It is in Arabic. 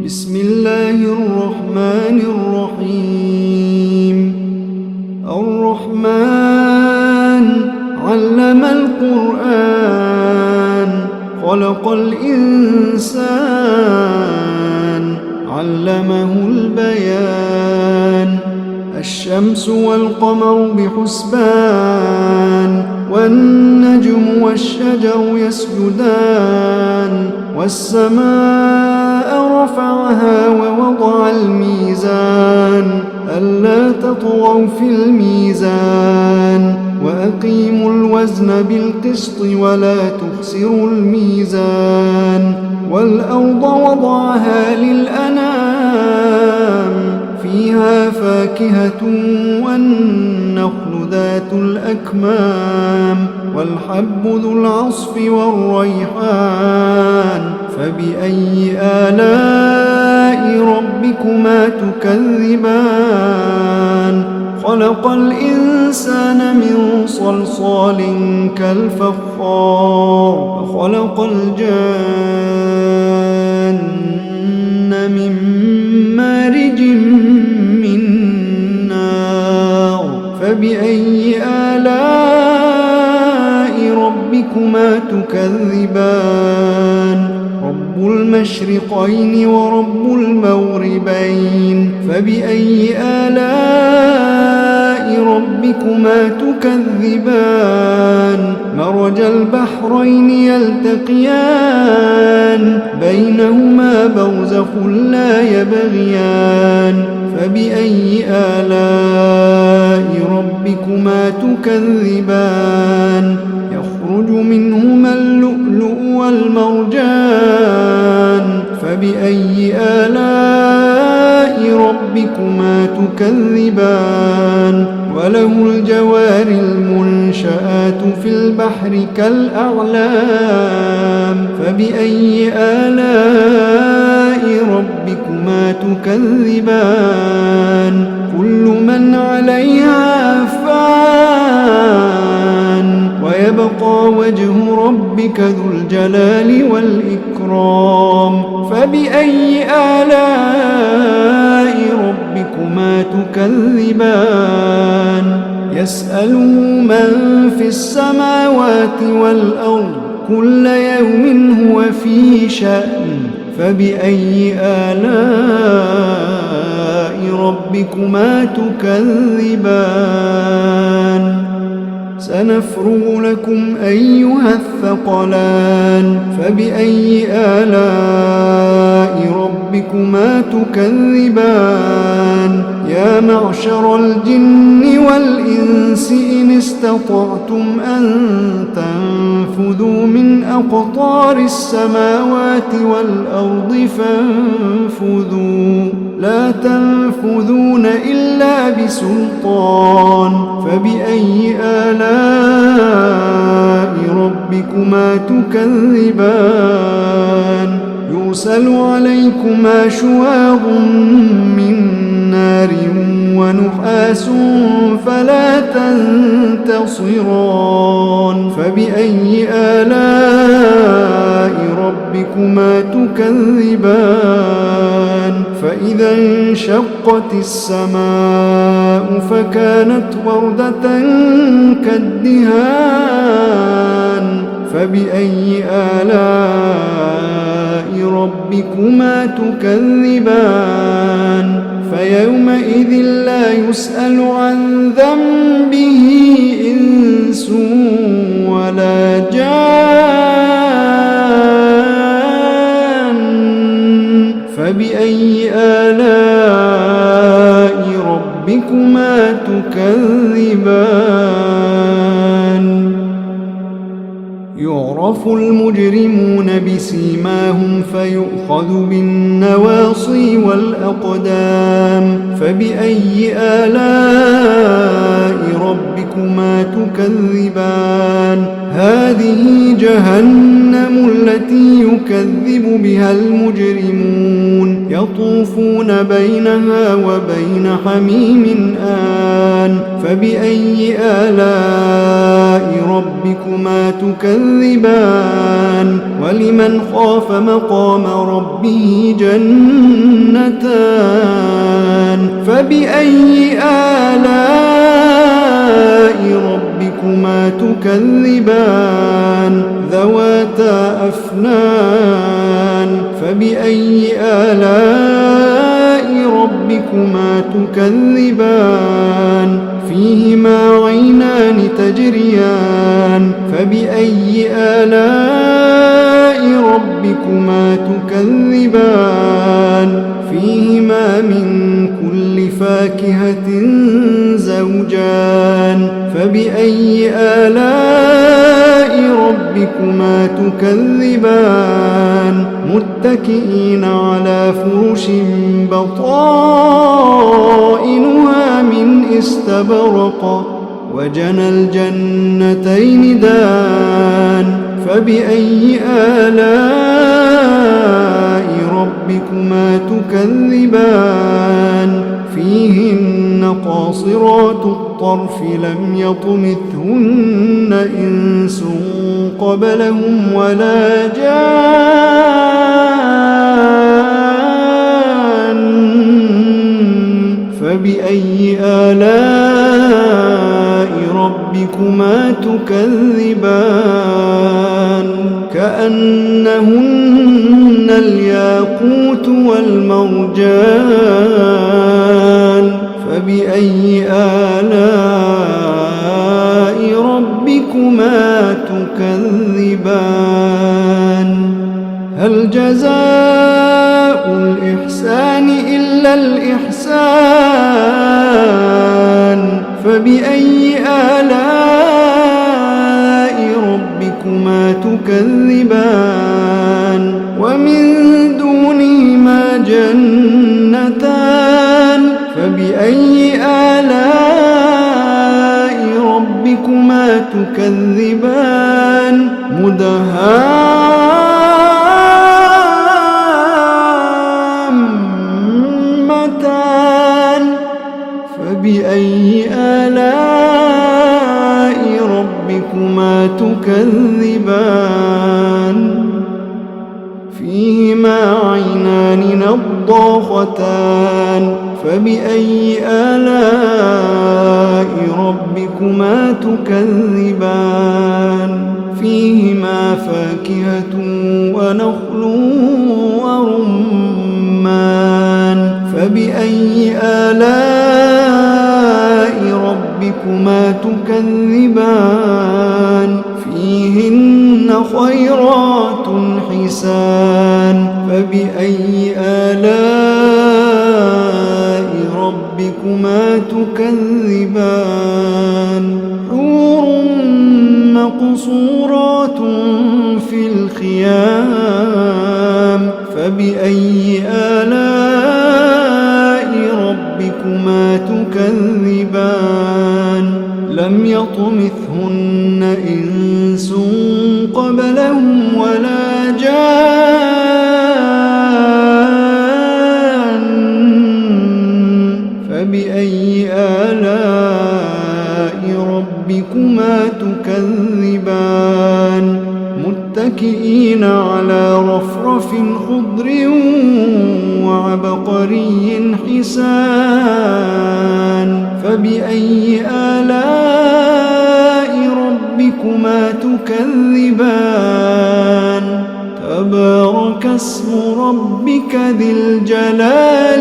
بسم الله الرحمن الرحيم. الرحمن علم القرآن، خلق الإنسان، علمه البيان. الشمس والقمر بحسبان، والنجم والشجر يسجدان. والسماء رفعها ووضع الميزان، ألا تطغوا في الميزان. وأقيموا الوزن بالقسط ولا تخسروا الميزان. والأرض وضعها للأنام، فيها فاكهة والنخل ذات الأكمام، والحب ذو العصف والريحان. فبأي آلاء ربكما تكذبان؟ خلق الإنسان من صلصال كالفخار، وخلق الجن من مارج من نار. فبأي آلاء ربكما تكذبان؟ رب المشرقين ورب المغربين. فبأي آلاء ربكما تكذبان؟ مرج البحرين يلتقيان، بينهما برزخ لا يبغيان. فبأي آلاء ربكما تكذبان؟ يخرج منهما اللؤلؤ والمرجان. فبأي آلاء ربكما تكذبان؟ وله الجوار المنشآت في البحر كالأعلام. فبأي آلاء ربكما تكذبان؟ كل من عليها فان، ويبقى وجه ربك ذو الجلال والإكرام. فبأي آلاء ربكما تكذبان؟ يسأله من في السماوات والأرض، كل يوم هو في شأن. فبأي آلاء ربكما تكذبان؟ سنفرغ لكم أيها الثقلان. فبأي آلاء ربكما تكذبان؟ يا معشر الجن والإنس إن استطعتم أن تنفذوا من أقطار السماوات والأرض فانفذوا، لا تنفذون إلا بسلطان. فبأي آلاء ربكما تكذبان؟ يرسل عليكما شواظ من نار ونحاس فلا تنتصران. فبأي آلاء ربكما تكذبان؟ فإذا انشقت السماء فكانت وردة كالدهان. فبأي آلاء ربكما تكذبان؟ فيومئذ لا يسأل عن ذنبه إنس ولا جان. فبأي آلاء ربكما تكذبان؟ يعرف المجرمون بسيماهم فيؤخذ بالنواصي والأقدام. فبأي آلاء ربكما تكذبان؟ هذه جهنم التي يكذب بها المجرمون، يطوفون بينها وبين حميم آن فبأي آلاء ربكما تكذبان ولمن خاف مقام ربه جنتان فبأي آلاء ربكما تكذبان ذواتا أفنان فبأي آلاء ربكما تكذبان فيهما عينان تجريان فبأي آلاء ربكما تكذبان فيهما من كل فاكهة زوجان فبأي آلاء ربكما تكذبان متكئين على فرش بطائنها من استبرق وجنى الجنتين دان فبأي آلاء ربكما تكذبان فيهن قاصرات الطرف لم يطمثهن إنس قبلهم ولا جان فبأي آلاء ربكما تكذبان كأنهن الياقوت والمرجان فبأي آلاء ربكما تكذبان هل جزاء الإحسان إلا الإحسان فبأي آلاء ربكما تكذبان ومن دونهما جنتان فبأي آلاء ربكما تكذبان مدهامتان فبأي آلاء ربكما تكذبان فيهما عينان نضاختان فبأي آلاء ربكما تكذبان فيهما فاكهة ونخل ورمان فبأي آلاء ربكما تكذبان فيهن خيرات حسان فبأي آلاء ربكما تكذبان حور مقصورات في الخيام فبأي آلاء ربكما تكذبان لم يطمثهن إنس قبلهم ولا جان فبأي آلاء ربكما تكذبان متكئين على رفرف خضر وعبقري حسان فبأي آلاء ربكما تكذبان تبارك اسم ربك ذي الجلال